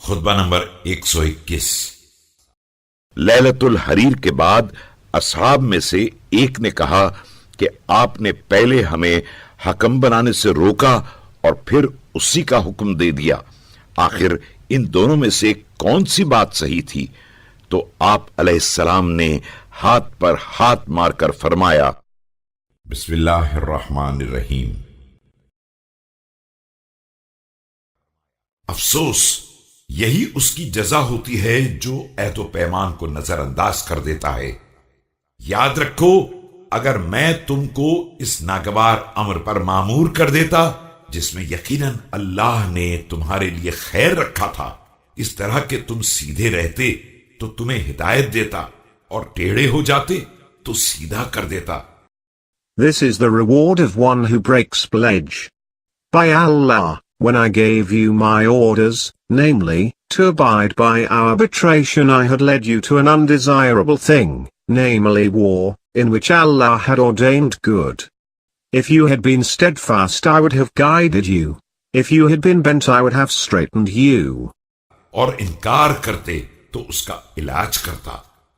खुतबा number 121। Lailatul हरीर के बाद असहाब में से एक ने कहा कि आपने पहले हमें हकम बनाने से रोका और फिर उसी का हुक्म दे दिया। आखिर इन दोनों में से कौन सी बात सही थी? तो आप अलैहिस्सलाम ने हाथ पर हाथ मारकर फरमाया, बिस्मिल्लाहिर्रहमानिर्रहीम। अफसोस, यही उसकी जजा होती है जो अहद व पैमान को नजरअंदाज कर देता है। याद रखो, अगर मैं तुमको इस नागवार अमर पर मामूर कर देता जिसमें यकीनन अल्लाह ने तुम्हारे लिए खैर रखा था, इस तरह के तुम सीधे रहते तो तुम्हें हिदायत देता, और टेढ़े हो जाते तो सीधा कर देता। This is the reward of one who breaks pledge. By Allah, when I gave you my orders, namely, to abide by our arbitration, I had led you to an undesirable thing, namely war, in which Allah had ordained good. If you had been steadfast, I would have guided you. If you had been bent, I would have straightened you. और इनकार करते तो उसका इलाज करता,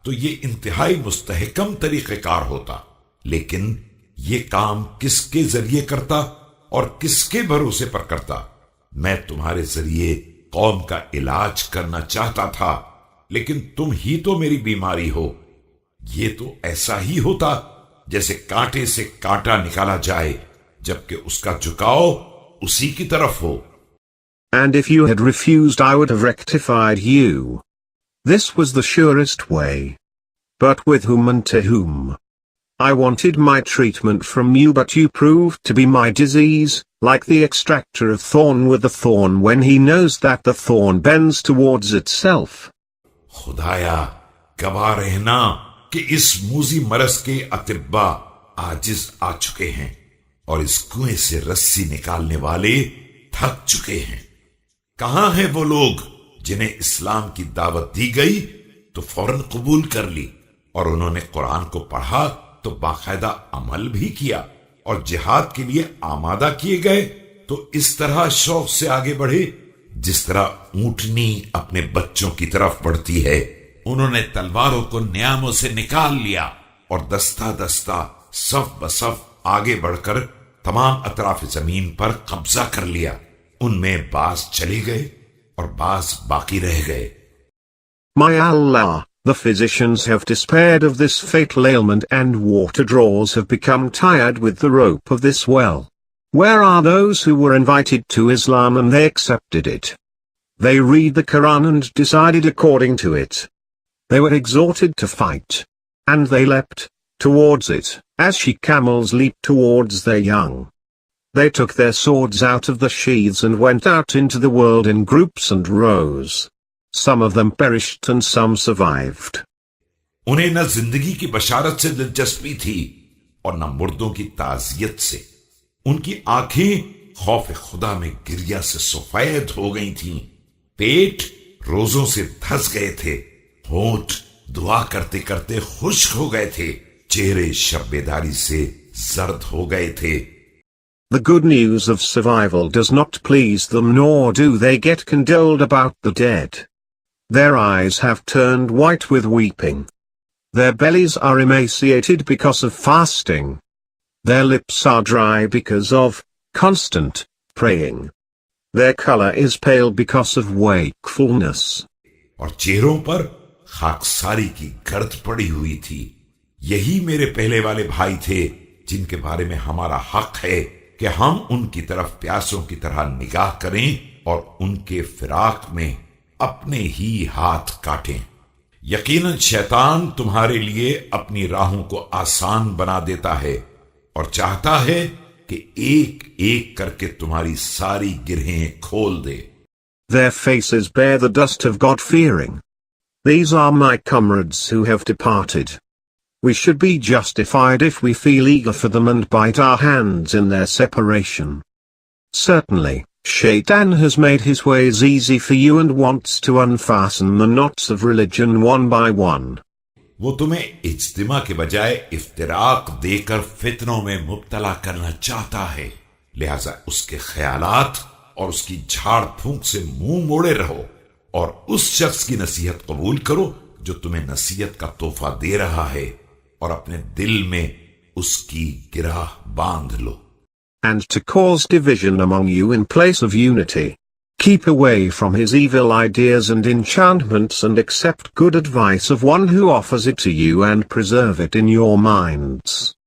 तो ये इंतहाई मुस्तहकम तरीक़ेकार होता। लेकिन ये काम किसके जरिए करता और किसके भरोसे पर करता? मैं तुम्हारे जरिए कौम का इलाज करना चाहता था, लेकिन तुम ही तो मेरी बीमारी हो। ये तो ऐसा ही होता जैसे कांटे से कांटा निकाला जाए, जबकि उसका झुकाव उसी की तरफ हो। And if you had refused, I would have rectified you. This was the surest way. But with whom and to whom? I wanted my treatment from you, but you proved to be my disease, like the extractor of thorn with the thorn when he knows that the thorn bends towards itself. खुदाया, गवाह रहना कि इस मूजी मरज के अतिब्बा आजिज आ चुके हैं और इस कुएं से रस्सी निकालने वाले थक चुके हैं। कहां हैं वो लोग जिन्हें इस्लाम की दावत दी गई तो फौरन कबूल कर ली, और उन्होंने कुरान को पढ़ा तो बाकायदा अमल भी किया, और जिहाद के लिए आमादा किए गए तो इस तरह शौक से आगे बढ़े जिस तरह ऊंटनी अपने बच्चों की तरफ बढ़ती है। उन्होंने तलवारों को न्यामों से निकाल लिया और दस्ता दस्ता सफ बसफ आगे बढ़कर तमाम अतराफ जमीन पर कब्जा कर लिया। उनमें बाज चले गए और बाज बाकी रह गए। My Allah, the physicians have despaired of this fatal ailment, and water drawers have become tired with the rope of this well. Where are those who were invited to Islam and they accepted it? They read the Quran and decided according to it. They were exhorted to fight. And they leapt towards it, as she-camels leap towards their young. They took their swords out of the sheaths and went out into the world in groups and rows. Some of them perished and some survived. उन्हें न जिंदगी की बशारत से दिलचस्पी थी और न मुर्दों की ताजियत से। उनकी आंखें खौफ खुदा में गिरिया से सफेद हो गई थीं। पेट रोजों से धस गए थे। होंठ दुआ करते करते खुश्क हो गए थे। चेहरे शब्बेदारी से जर्द हो गए थे। The good news of survival does not please them, nor do they get condoled about the dead. Their eyes have turned white with weeping. Their bellies are emaciated because of fasting. Their lips are dry because of constant praying. Their color is pale because of wakefulness. और चेहरों पर खाकसारी की गर्द पड़ी हुई थी। यही मेरे पहले वाले भाई थे जिनके बारे में हमारा हक है कि हम उनकी तरफ प्यासों की तरह निगाह करें और उनके फिराक में अपने ही हाथ काटें। यकीनन शैतान तुम्हारे लिए अपनी राहों को आसान बना देता है और चाहता है कि एक एक करके तुम्हारी सारी गिरहें खोल दे। Their faces bear the dust of God-fearing. These are my comrades who have departed. We should be justified if we feel eager for them and bite our hands in their separation. Certainly, Shaitan has made his ways easy for you and wants to unfasten the knots of religion one by one. वो तुम्हें इज्तिमा के बजाय इफ्तिराक देकर फितनों में मुब्तला करना चाहता है, लिहाजा उसके ख्यालात और उसकी झाड़ फूंक से मुंह मोड़े रहो। और उस शख्स की नसीहत कबूल करो जो तुम्हें नसीहत का तोहफा दे रहा है, और अपने दिल में उसकी गिराह बांध लो। And to cause division among you in place of unity. Keep away from his evil ideas and enchantments and accept good advice of one who offers it to you and preserve it in your minds.